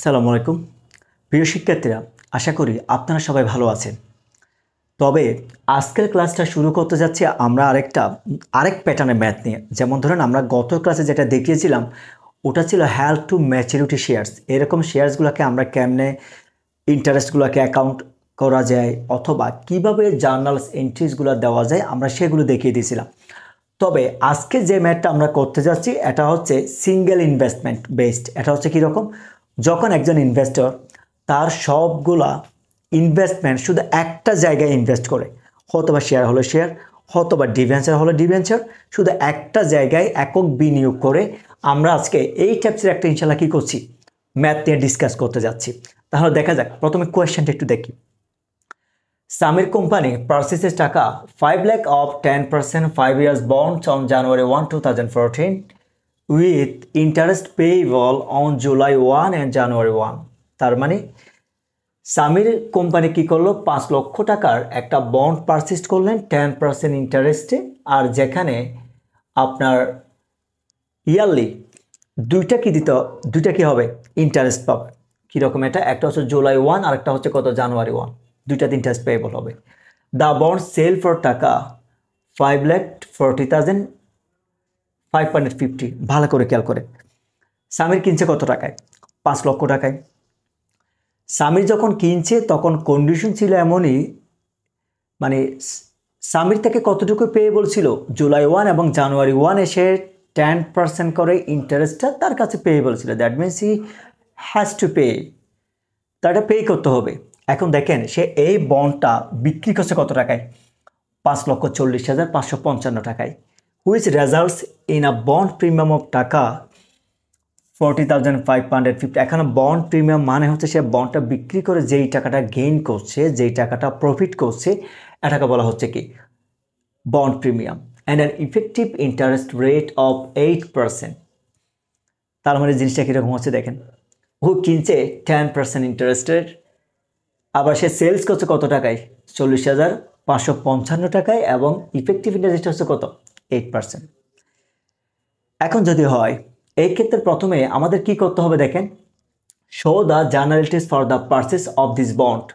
আসসালামু আলাইকুম প্রিয় শিক্ষার্থীরা, আশা করি আপনারা সবাই ভালো আছেন। তবে আজকের ক্লাসটা শুরু করতে যাচ্ছি আমরা আরেক প্যাটার্নের ম্যাথ নিয়ে। যেমন ধরেন আমরা গত ক্লাসে যেটা দেখিয়েছিলাম ওটা ছিল হেল্প টু ম্যাচুরিটি শেয়ারস। এরকম শেয়ারসগুলোকে আমরা কেমনে ইন্টারেস্টগুলোকে অ্যাকাউন্ট করা যায় অথবা কিভাবে জার্নালস এন্ট্রিজগুলো দেওয়া যায় আমরা সেগুলো দেখিয়ে দিয়েছিলাম। তবে আজকে যে ম্যাথটা আমরা করতে যাচ্ছি এটা হচ্ছে সিঙ্গেল ইনভেস্টমেন্ট বেসড। এটা হচ্ছে কীরকম, যখন একজন ইনভেস্টর তার সবগুলা ইনভেস্টমেন্ট শুধু একটা জায়গায় ইনভেস্ট করে, হয়তোবা শেয়ার হলো শেয়ার, হয়তোবা ডিভেঞ্চার হলো ডিভেঞ্চার, শুধু একটা জায়গায় একক বিনিয়োগ করে আমরা আজকে এই টাইপসের একটা ইনশাল্লাহ কী করছি ম্যাথ নিয়ে ডিসকাস করতে যাচ্ছি। তাহলে দেখা যাক, প্রথমে কোয়েশ্চেনটা একটু দেখি। Samir Company purchases টাকা 5 lakh of 10% 5 years bonds on January 1, 2014 with interest payable on July 1 and January 1। তার মানে সামির কোম্পানি কি করলো, 5 লক্ষ টাকার একটা বন্ড পারচেজ করলেন 10% ইন্টারেস্টে, আর যেখানে আপনার ইয়ারলি দুইটা কি হবে ইন্টারেস্ট পাবে। কীরকম এটা, একটা হচ্ছে জুলাই 1 আর একটা হচ্ছে কত জানুয়ারি 1, দুইটাতে ইন্টারেস্ট পেয়েবল হবে। দ্য বন্ড সেল ফর টাকা 5,40,550। ভালো করে খেয়াল করে, সামির কিনছে কত টাকায়, 5 লক্ষ টাকায়। সামির যখন কিনছে তখন কন্ডিশন ছিল এমনই, মানে সামির থেকে কতটুকু পেয়েবল ছিল, জুলাই 1 এবং জানুয়ারি 1 এসে 10% করে ইন্টারেস্টটা তার কাছে পেয়েবল ছিল। That means he has to pay, তাটা পে করতে হবে। এখন দেখেন সে এই বন্ডটা বিক্রি করছে কত টাকায়, 5,40,555 টাকায়, which results in a bond premium of টাকা 40,550। এখানে বন্ড প্রিমিয়াম মানে হচ্ছে সে বন্ডটা বিক্রি করে যেই টাকাটা গেইন করছে, যেই টাকাটা প্রফিট করছে, এটাকে বলা হচ্ছে কি bond premium. And an effective interest rate of 8%। তার মানে জিনিসটা কীরকম হচ্ছে দেখেন, ও কিনছে 10% ইন্টারেস্টের, আবার সে সেলস করছে কত টাকায়, 40,555 টাকায়, এবং ইফেক্টিভ ইন্টারেস্ট হচ্ছে কত, 8%। এখন যদি হয় এই ক্ষেত্রে প্রথমে আমাদের কি করতে হবে দেখেন, show the journal entries for the purchase of this bond.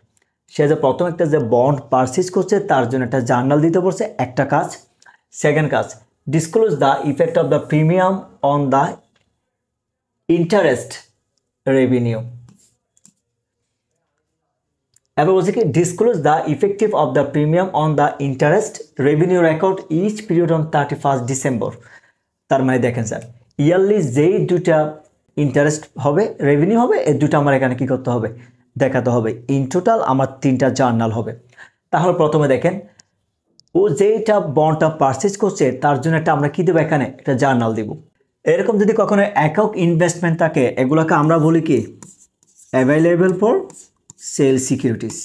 সে যে প্রথম একটা যে বন্ড পারচেস করছে তার জন্য একটা জার্নাল দিতে পড়ছে, একটা কাজ। সেকেন্ড কাজ, disclose the effect of the premium on the interest revenue. এবার বলছে কি, disclose the effective of the premium on the interest revenue record each period on 31 December. তার মানে দেখেন স্যার, ইয়ারলি যেই দুটা ইন্টারেস্ট হবে রেভিনিউ হবে, এই দুটো আমার এখানে কী করতে হবে দেখাতে হবে। ইন টোটাল আমার 3টা জার্নাল হবে। তাহলে প্রথমে দেখেন ও যেইটা বন্ডটা পারচেজ করছে তার জন্য একটা আমরা কী দেবো, এখানে একটা জার্নাল দিব। এরকম যদি কখনো একক ইনভেস্টমেন্ট থাকে এগুলোকে আমরা বলি কি অ্যাভেলেবল ফর সেল সিকিউরিটিস।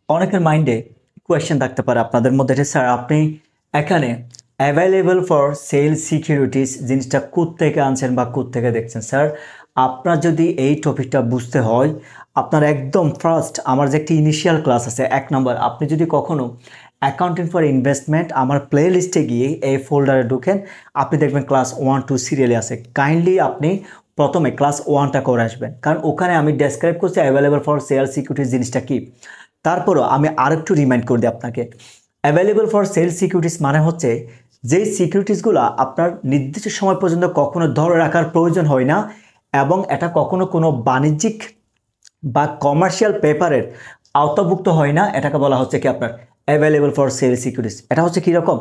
অনেকের মাইন্ডে কোয়েশ্চেন থাকতে পারে আপনাদের মধ্যে, স্যার আপনি এখানে অ্যাভেলেবল ফর সেল সিকিউরিটিস জিনিসটা কোত্থেকে আনছেন বা কোত্থেকে দেখছেন। স্যার আপনার যদি এই টপিকটা বুঝতে হয়, আপনার একদম ফার্স্ট আমার যে একটি ইনিশিয়াল ক্লাস আছে 1 নম্বর, আপনি যদি কখনো অ্যাকাউন্টিং ফর ইনভেস্টমেন্ট আমার প্লে লিস্টে গিয়ে এই ফোল্ডারে ঢুকেন, আপনি দেখবেন ক্লাস 1, 2 সিরিয়ালে আছে। কাইন্ডলি আপনি প্রথমে ক্লাস 1টা করে আসবেন, কারণ ওখানে আমি ডেসক্রাইব করছি অ্যাভেলেবল ফর সেল সিকিউরিটিস জিনিসটা কী। তারপরও আমি আরেকটু রিমাইন্ড করে দিই আপনাকে, অ্যাভেলেবল ফর সেল সিকিউরিটিস মানে হচ্ছে যেই সিকিউরিটিসগুলো আপনার নির্দিষ্ট সময় পর্যন্ত কখনো ধরে রাখার প্রয়োজন হয় না, এবং এটা কখনো কোনো বাণিজ্যিক বা কমার্শিয়াল পেপারের আওতাভুক্ত হয় না, এটাকে বলা হচ্ছে কি আপনার অ্যাভেলেবল ফর সেল সিকিউরিটিস। এটা হচ্ছে কীরকম,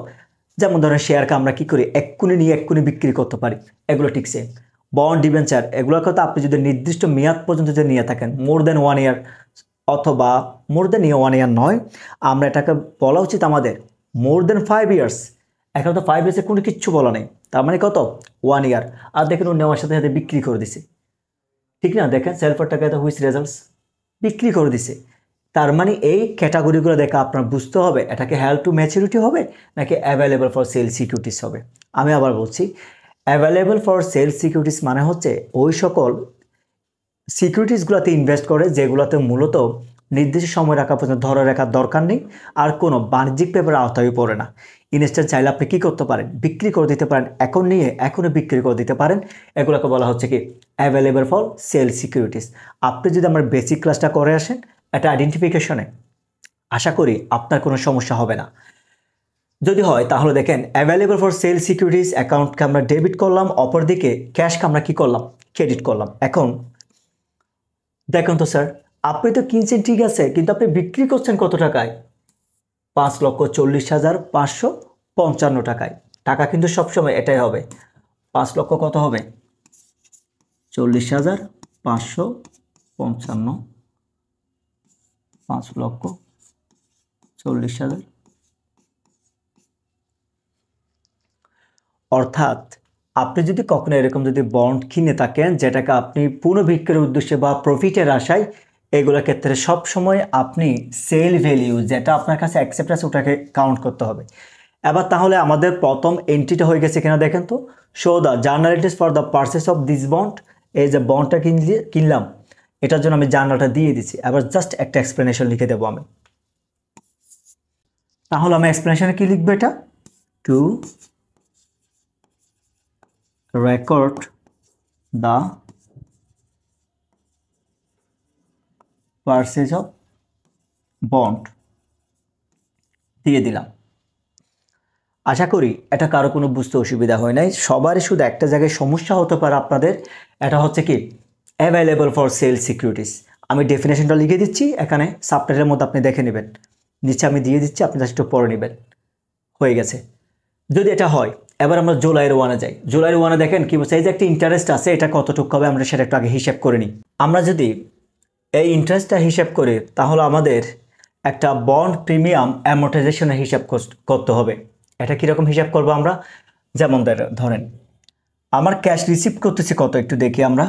যেমন ধরেন শেয়ারকে আমরা কী করি এক্ষুনি নিয়ে এক্ষুনি বিক্রি করতে পারি, এগুলো ঠিক সেম। বন্ড ডিবেঞ্চার এগুলোর কথা আপনি যদি নির্দিষ্ট মেয়াদ পর্যন্ত যদি নিয়ে থাকেন, মোর দেন 1 ইয়ার অথবা মোর দেন 1 ইয়ার নয়, আমরা এটাকে বলা উচিত আমাদের মোর দেন 5 ইয়ার্স। এখন তো 5 ইয়ার্সে কোনো কিচ্ছু বলা নেই, তার মানে কত 1 ইয়ার। আর দেখেন ও নেওয়ার সাথে সাথে বিক্রি করে দিছে, ঠিক না, দেখেন সেল ফর টাকা হুইচ রেজাল্টস বিক্রি করে দিছে। তার মানে এই ক্যাটাগরিগুলো দেখে আপনার বুঝতে হবে এটাকে হেল্প টু ম্যাচুরিটি হবে নাকি অ্যাভেলেবল ফর সেল সিকিউরিটিস হবে। আমি আবার বলছি, অ্যাভেলেবল ফর সেল সিকিউরিটিস মানে হচ্ছে ওই সকল সিকিউরিটিসগুলোতে ইনভেস্ট করে যেগুলোতে মূলত নির্দিষ্ট সময় রাখা পর্যন্ত ধরে রাখার দরকার নেই আর কোনো বাণিজ্যিক পেপারের আওতায় পড়ে না। ইনস্ট্যান্ট চাইলে আপনি কী করতে পারেন, বিক্রি করে দিতে পারেন, এখন নিয়ে এখনই বিক্রি করে দিতে পারেন। এগুলোকে বলা হচ্ছে কি অ্যাভেলেবল ফর সেল সিকিউরিটিস। আপনি যদি আমার বেসিক ক্লাসটা করে আসেন একটা আইডেন্টিফিকেশনে, আশা করি আপনার কোনো সমস্যা হবে না। যদি হয় তাহলে দেখেন অ্যাভেলেবল ফর সেল সিকিউরিটিস অ্যাকাউন্টকে আমরা ডেবিট করলাম, অপরদিকে ক্যাশকে আমরা কী করলাম, ক্রেডিট করলাম। এখন দেখুন তো স্যার, আপনি তো কিনছেন ঠিক আছে, কিন্তু আপনি বিক্রি করছেন কত টাকায়? 5,40,555 টাকায়। টাকা কিন্তু সবসময় এটাই হবে, 5 লক্ষ কত হবে? 40,555, 5,40,000। অর্থাৎ আপনি যদি কখনো এরকম যদি বন্ড কিনে থাকেন যেটাকে আপনি পুনঃবিক্রয়ের উদ্দেশ্যে বা প্রফিটের আশায়, এগুলোর ক্ষেত্রে সবসময় আপনি সেল ভ্যালিউ যেটা আপনার কাছে অ্যাকসেপ্টেন্স ওটাকে কাউন্ট করতে হবে। এবার তাহলে আমাদের প্রথম এন্ট্রিটা হয়ে গেছে কিনা দেখেন তো। Show the journal entries for the purchase of this bond. এই যে বন্ডটা কিনলাম এটার জন্য আমি জার্নালটা দিয়ে দিচ্ছি। এবার জাস্ট একটা এক্সপ্লেনেশন লিখে দেবো আমি। তাহলে আমি এক্সপ্লেনেশনে কি লিখবো? এটা two record the purchase of bond দিয়ে দিলাম। আশা করি এটা কারো কোনো বুঝতে অসুবিধা হয় নাই। সবারই শুধু একটা জায়গায় সমস্যা হতে পারে আপনাদের, এটা হচ্ছে কি অ্যাভেলেবল ফর সেল সিকিউরিটিস। আমি ডেফিনেশনটা লিখে দিচ্ছি এখানে, সাবটাইটেলের মধ্যে আপনি দেখে নেবেন, নিচে আমি দিয়ে দিচ্ছি, আপনি জাস্ট একটু পড়ে নেবেন। হয়ে গেছে। যদি এটা হয় এবার আমরা জুলাইয়ের 1-এ যাই। জুলাইয়ের 1-এ দেখেন কি বলছে, এই যে একটা ইন্টারেস্ট আছে এটা কতটুকু হবে আমরা সেটা একটু আগে হিসাব করে নিই। আমরা যদি এই ইন্টারেস্টটা হিসাব করি তাহলে আমাদের একটা বন্ড প্রিমিয়াম অ্যামোর্টাইজেশনের হিসাব করতে হবে। এটা কীরকম হিসাব করব আমরা? যেমন ধরেন আমার ক্যাশ রিসিপ্ট করতেছি কত, একটু দেখি আমরা।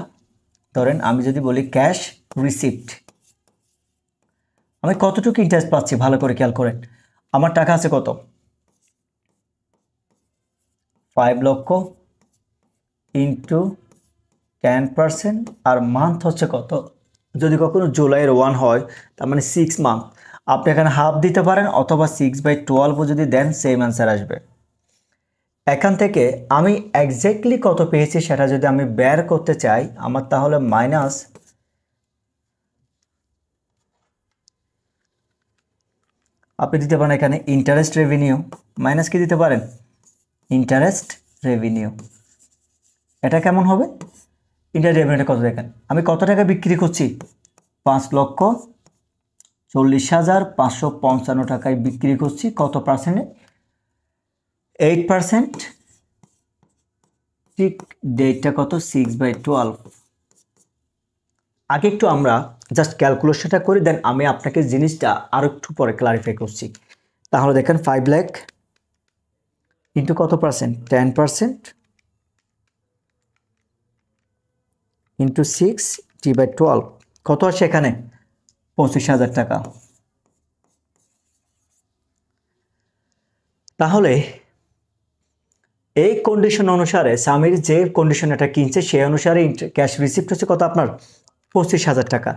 ধরেন আমি যদি বলি ক্যাশ রিসিপ্ট, আমি কতটুকু ইন্টারেস্ট পাচ্ছি ভালো করে খেয়াল করেন। আমার টাকা আছে কত? 5 লক্ষ ইন্টু 10%, আর মান্থ হচ্ছে কত? যদি কখনো জুলাইয়ের 1 হয় তার মানে 6 মান্থ। আপনি এখানে হাফ দিতে পারেন অথবা 6/12 যদি দেন সেম অ্যান্সার আসবে। এখান থেকে আমি এক্স্যাক্টলি কত পেয়েছি সেটা যদি আমি বের করতে চাই, আমার তাহলে মাইনাস আপনি দিতে পারেন এখানে ইন্টারেস্ট রেভিনিউ, মাইনাস কি দিতে পারেন? Interest revenue. এটা কেমন হবে? ইন্টারেস্ট রেভিনিউটা কত দেখেন, আমি কত টাকা বিক্রি করছি? 5,40,555 টাকায় বিক্রি করছি। কত পার্সেন্টে? 8%। ঠিক ডেটটা কত? 6/12। আগে একটু আমরা জাস্ট ক্যালকুলেশনটা করি, দেন আমি আপনাকে জিনিসটা আরও একটু পরে ক্লারিফাই করছি। তাহলে দেখেন 5 লাখ ইন্টু কত পার্সেন্ট? 10% ইন্টু 6/12 কত আসে এখানে? 25,000 টাকা। তাহলে এই কন্ডিশন অনুসারে স্বামীর যে কন্ডিশন এটা কিনছে সেই অনুসারে ক্যাশ রিসিপ্ট হচ্ছে কত আপনার? 25,000 টাকা।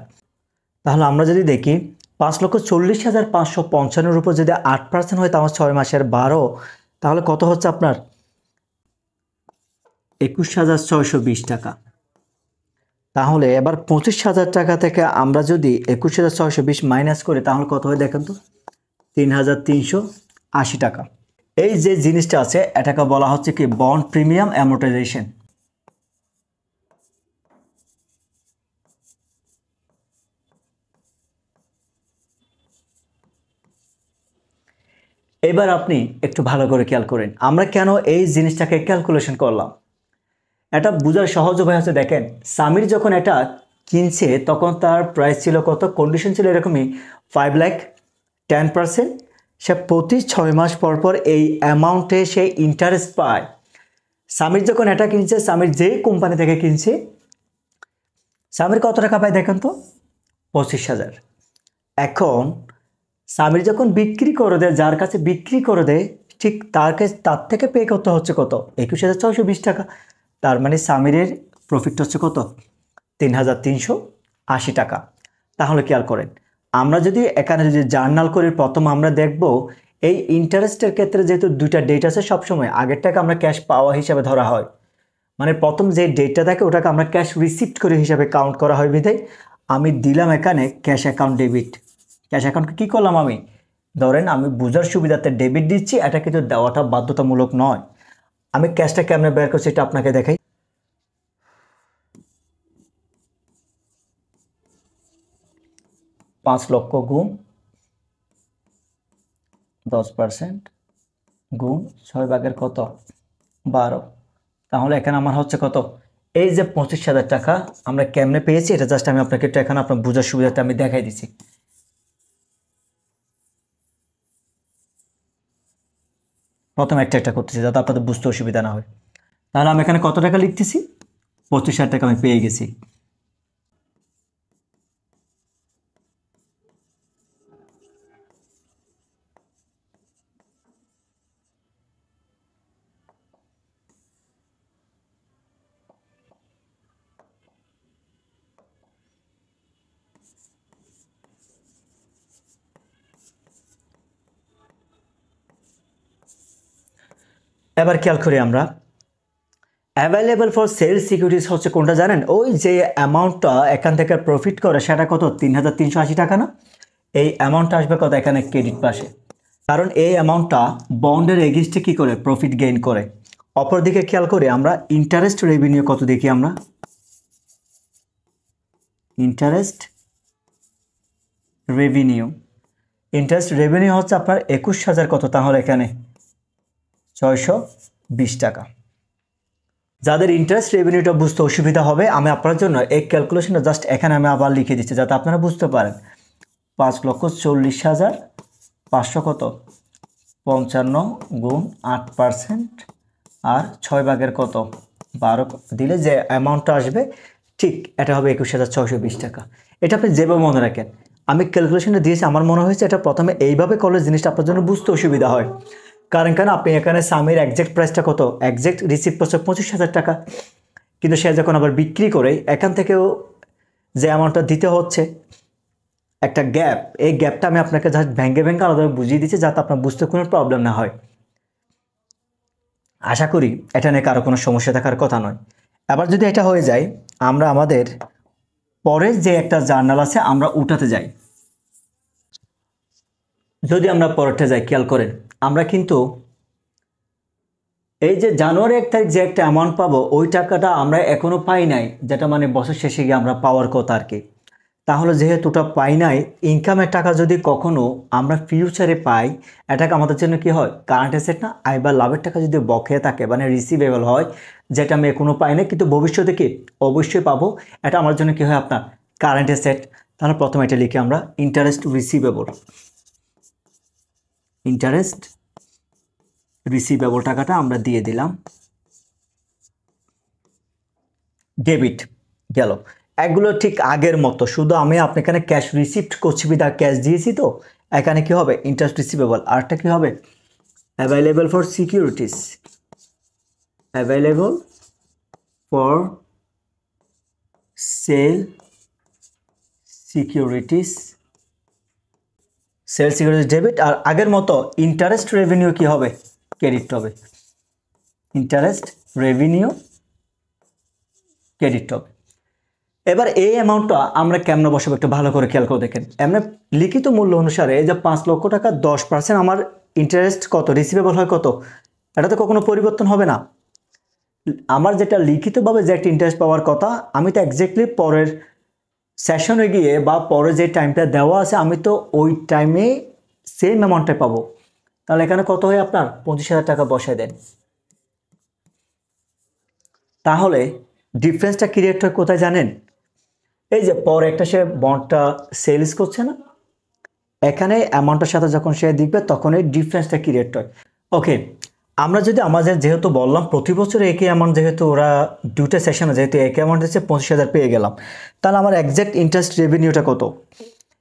তাহলে আমরা যদি দেখি 5,40,555 উপর যদি 8% হয় তাহলে 6 মাসের 12, তাহলে কত হচ্ছে আপনার? 21,620 টাকা। তাহলে এবার 25,000 টাকা থেকে আমরা যদি 21,620 মাইনাস করি তাহলে কত হয় দেখেন তো? 3,380 টাকা। এই যে জিনিসটা আছে এটাকে বলা হচ্ছে কি বন্ড প্রিমিয়াম অ্যামোর্টাইজেশন। এবার আপনি একটু ভালো করে খেয়াল করেন আমরা কেন এই জিনিসটাকে ক্যালকুলেশন করলাম। এটা বোঝার সহজ উপায় হচ্ছে দেখেন, সামির যখন এটা কিনছে তখন তার প্রাইস ছিল কত? কন্ডিশন ছিল এরকমই 5 লাখ, 10%। সে প্রতি 6 মাস পর পর এই অ্যামাউন্টে সে ইন্টারেস্ট পায়। সামির যখন এটা কিনছে, সামির যে কোম্পানি থেকে কিনছে, সামির কত টাকা পায় দেখেন তো? 25,000। এখন সামির যখন বিক্রি করে দেয়, যার কাছে বিক্রি করে দেয় ঠিক তার থেকে পে করতে হচ্ছে কত 21,620 টাকা। তার মানে সামিরের প্রফিট হচ্ছে কত 3,380 টাকা। তাহলে খেয়াল করেন, আমরা যদি এখানে যদি জার্নাল করি প্রথম আমরা দেখব এই ইন্টারেস্টের ক্ষেত্রে যেহেতু দুইটা ডেট আছে, সবসময় আগেরটাকে আমরা ক্যাশ পাওয়া হিসাবে ধরা হয়, মানে প্রথম যে ডেটটা থাকে ওটাকে আমরা ক্যাশ রিসিপ্ট করে হিসাবে কাউন্ট করা হয়। বিধায় আমি দিলাম এখানে ক্যাশ অ্যাকাউন্ট ডেবিট। ক্যাশ অ্যাকাউন্টকে কী করলাম, আমি ধরেন আমি বোঝার সুবিধাতে ডেবিট দিচ্ছি, এটা কিন্তু দেওয়াটা বাধ্যতামূলক নয়। আমি ক্যাশটা কেমনে বের করছি এটা আপনাকে দেখাই। 5 লক্ষ গুণ 10% গুণ 6 ভাগের কত 12। তাহলে এখানে আমার হচ্ছে কত, এই যে 25,000 টাকা আমরা কেমনে পেয়েছি এটা জাস্ট আমি আপনাকে একটু এখানে আপনার বোঝার সুবিধাতে আমি দেখাই দিচ্ছি। প্রথমে একটা একটা করতেছি যাতে আপনাদের বুঝতে অসুবিধা না হয়। তাহলে আমি এখানে কত টাকা লিখতেছি, 25,000 টাকা আমি পেয়ে গেছি। এবার খেয়াল করি আমরা অ্যাভেলেবল ফর সেল সিকিউরিটিস হচ্ছে কোনটা জানেন, ওই যে অ্যামাউন্টটা এখান থেকে প্রফিট করে সেটা কত 3,380 টাকা না, এই অ্যামাউন্টটা আসবে কত এখানে ক্রেডিট পাশে, কারণ এই অ্যামাউন্টটা বন্ডের এগেইনস্টে কি করে প্রফিট গেইন করে। অপরদিকে খেয়াল করি আমরা ইন্টারেস্ট রেভিনিউ কত দেখি, আমরা ইন্টারেস্ট রেভিনিউ হচ্ছে আপনার 21,000 কত, তাহলে এখানে 620 টাকা। যাদের ইন্টারেস্ট রেভিনিউটা বুঝতে অসুবিধা হবে আমি আপনার জন্য এই ক্যালকুলেশনটা জাস্ট এখানে আমি আবার লিখে দিচ্ছি যাতে আপনারা বুঝতে পারেন। 5,40,500 কত 55 গুণ 8% আর 6 ভাগের কত 12 দিলে যে অ্যামাউন্টটা আসবে ঠিক এটা হবে 21,620 টাকা। এটা আপনি যেভাবে মনে রাখেন, আমি ক্যালকুলেশনটা দিয়েছি, আমার মনে হয়েছে এটা প্রথমে এইভাবে করলে জিনিসটা আপনার জন্য বুঝতে অসুবিধা হয়। কারণ আপনি এখানে সামির একজ্যাক্ট প্রাইসটা কত, একজ্যাক্ট রিসিপ্ট করছে 25,000 টাকা, কিন্তু সে যখন আবার বিক্রি করে এখান থেকেও যে অ্যামাউন্টটা দিতে হচ্ছে একটা গ্যাপ, এই গ্যাপটা আমি আপনাকে জাস্ট ভেঙে আলাদাভাবে বুঝিয়ে দিচ্ছি যাতে আপনার বুঝতে কোনো প্রবলেম না হয়। আশা করি এটা নিয়ে কারো কোনো সমস্যা থাকার কথা নয়। এবার যদি এটা হয়ে যায় আমরা আমাদের পরের যে একটা জার্নাল আছে আমরা উঠাতে যাই। যদি আমরা পরেরটা যাই খেয়াল করেন, আমরা কিন্তু এই যে জানুয়ারি 1 তারিখ যে একটা অ্যামাউন্ট পাবো ওই টাকাটা আমরা এখনো পাই নাই, যেটা মানে বছর শেষে গিয়ে আমরা পাওয়ার কথা আর কি। তাহলে যেহেতু ওটা পাই নাই, ইনকামের টাকা যদি কখনো আমরা ফিউচারে পাই এটাকে আমাদের জন্য কি হয় কারেন্ট অ্যাসেট না, আয় বা লাভের টাকা যদি বকেয়া থাকে মানে রিসিভেবল হয়, যেটা আমি এখনো পাই না কিন্তু ভবিষ্যতে কি অবশ্যই পাবো, এটা আমার জন্য কি হয় আপনার কারেন্ট অ্যাসেট। তাহলে প্রথমে এটা লিখে আমরা ইন্টারেস্ট রিসিভেবল টাকাটা আমরা দিয়ে দিলাম, ডেবিট গেল। এগুলো ঠিক আগের মতো, শুধু আমি আপনি এখানে ক্যাশ রিসিপ্ট করছি বিদা ক্যাশ দিয়েছি, তো এখানে কি হবে ইন্টারেস্ট রিসিভেবল, আরটা কি হবে available for sale securities debit. আর আগের মতো ইন্টারেস্ট রেভিনিউ কি হবে ক্রেডিট হবে, ইন্টারেস্ট রেভিনিউ ক্রেডিট হবে। এবার এই অ্যামাউন্টটা আমরা কেমন বসাবো একটু ভালো করে খেয়াল করে দেখেন। এমনি লিখিত মূল্য অনুসারে এই যে 5 লক্ষ টাকা 10% আমার ইন্টারেস্ট কত রিসিভেবল হয় কত, এটা তো কখনো পরিবর্তন হবে না। আমার যেটা লিখিতভাবে যে একটা ইন্টারেস্ট পাওয়ার কথা আমি তো এক্স্যাক্টলি পরের সেশনে গিয়ে বা পরে যে টাইমটা দেওয়া আছে আমি তো ওই টাইমে সেম অ্যামাউন্টটা পাবো। তাহলে এখানে কত হয় আপনার 25,000 টাকা বসায় দেন। তাহলে ডিফারেন্সটা ক্রিয়েট হয় কোথায় জানেন, এই যে পরে একটা সে বন্ডটা সেলস করছে না, এখানে অ্যামাউন্টের সাথে যখন সে দিবে তখন এই ডিফারেন্সটা ক্রিয়েট হয়। ওকে, আমরা যদি আমাদের যেহেতু বললাম প্রতি বছর একই অ্যামাউন্ট, যেহেতু ওরা দুটো সেশনে যেহেতু একই অ্যামাউন্ট হচ্ছে 25,000 পেয়ে গেলাম, তাহলে আমার একজ্যাক্ট ইন্টারেস্ট রেভিনিউটা কত,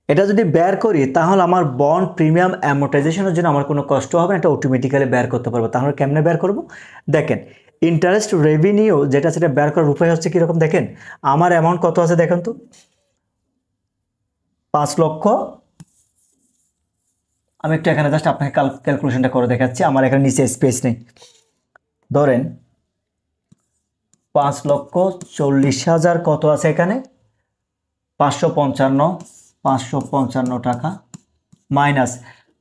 এটা যদি বের করি তাহলে আমার বন্ড প্রিমিয়াম অ্যামোর্টাইজেশনের জন্য আমার কোনো কষ্ট হবে না, এটা অটোমেটিক্যালি বের করতে পারবো। তাহলে কেমনে বের করব? দেখেন, ইন্টারেস্ট রেভিনিউ যেটা সেটা বের করার উপায় হচ্ছে কীরকম দেখেন, আমার অ্যামাউন্ট কত আছে দেখেন তো, 5 লক্ষ। আমি একটু এখানে জাস্ট আপনাকে ক্যালকুলেশনটা করে দেখাচ্ছি, আমার এখানে নিচে স্পেস নেই। ধরেন 5,40,000 কত আছে এখানে, 555 টাকা মাইনাস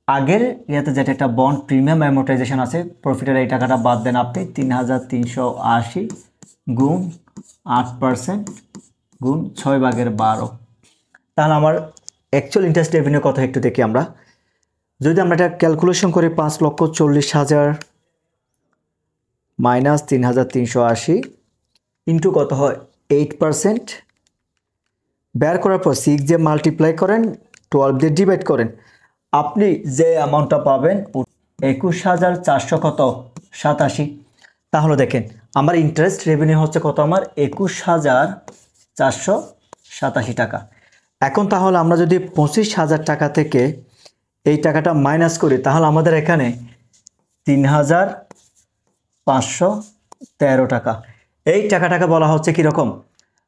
আগের ইয়াতে যেটা একটা বন্ড প্রিমিয়াম অ্যামোর্টাইজেশন আছে, প্রফিটের এই টাকাটা বাদ দেন আপনি, 3,380 গুণ 8% গুণ 6/12। তাহলে আমার অ্যাকচুয়াল ইন্টারেস্ট রেভিনিউ কত একটু দেখি আমরা। যদি আমরা এটা ক্যালকুলেশন করি, 5,40,000 মাইনাস 3,380 ইন্টু কত হয় 8%, বের করার পর 6 দিয়ে মাল্টিপ্লাই করেন, 12 দিয়ে ডিভাইড করেন, আপনি যে অ্যামাউন্টটা পাবেন 21,400 কত 87। তাহলে দেখেন আমার ইন্টারেস্ট রেভিনিউ হচ্ছে কত, আমার 21,487 টাকা। এখন তাহলে আমরা যদি 25,000 টাকা থেকে এই টাকাটা মাইনাস করি, তাহলে আমাদের এখানে 3,513 টাকা। এই টাকাটাকে বলা হচ্ছে কীরকম,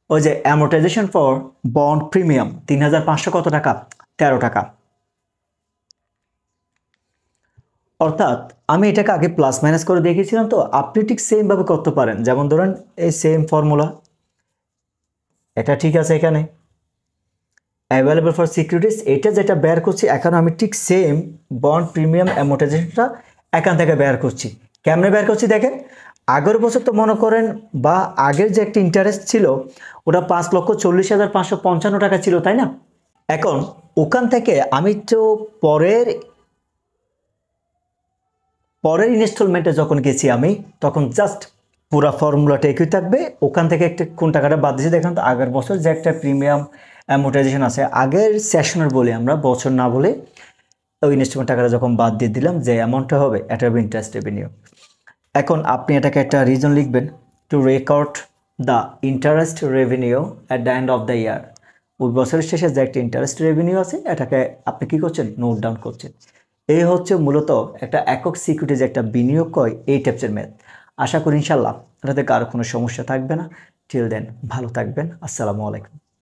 ওই যে অ্যামোর্টাইজেশন ফর বন্ড প্রিমিয়াম 3,500 কত টাকা, 13 টাকা। অর্থাৎ আমি এটাকে আগে প্লাস মাইনাস করে দেখিয়েছিলাম, তো আপনি ঠিক সেমভাবে করতে পারেন। যেমন ধরেন এই সেম ফর্মুলা, এটা ঠিক আছে, এখানে অ্যাভেলেবল ফর সিকিউরিটিস এটা যেটা বের করছি, এখন আমি ঠিক সেম বন্ড প্রিমিয়াম অ্যামোর্টাইজেশনটা এখান থেকে বের করছি। কেমনে বের করছি দেখেন, আগের বছর তো মনে করেন বা আগের যে একটা ইন্টারেস্ট ছিল ওটা 5,40,555 টাকা ছিল, তাই না? এখন ওখান থেকে আমি তো পরের ইনস্টলমেন্টে যখন গেছি আমি, তখন জাস্ট পুরো ফর্মুলাটা একই থাকবে। ওখান থেকে একটা কোন টাকাটা বাদ দিয়েছি দেখেন তো, আগের বছর যে একটা প্রিমিয়াম অ্যামোর্টাইজেশন আছে, আগের সেশনের বলি আমরা, বছর না বলে ওই ইনস্টলমেন্ট টাকাটা যখন বাদ দিয়ে দিলাম, যে অ্যামাউন্টটা হবে এটা হবে ইন্টারেস্ট রেভিনিউ। এখন আপনি এটাকে একটা রিজন লিখবেন, two record the interest revenue at the end of the year. ওই বছরের শেষে যে একটা ইন্টারেস্ট রেভিনিউ আছে এটাকে আপনি কী করছেন, নোট ডাউন করছেন। এই হচ্ছে মূলত একটা একক সিকিউরিটি যে একটা বিনিয়োগ হয়, এই টাইপসের ম্যাথ। আশা করি ইনশাল্লাহ এটাতে কারো কোনো সমস্যা থাকবে না। টিল দেন ভালো থাকবেন, আসসালামু আলাইকুম।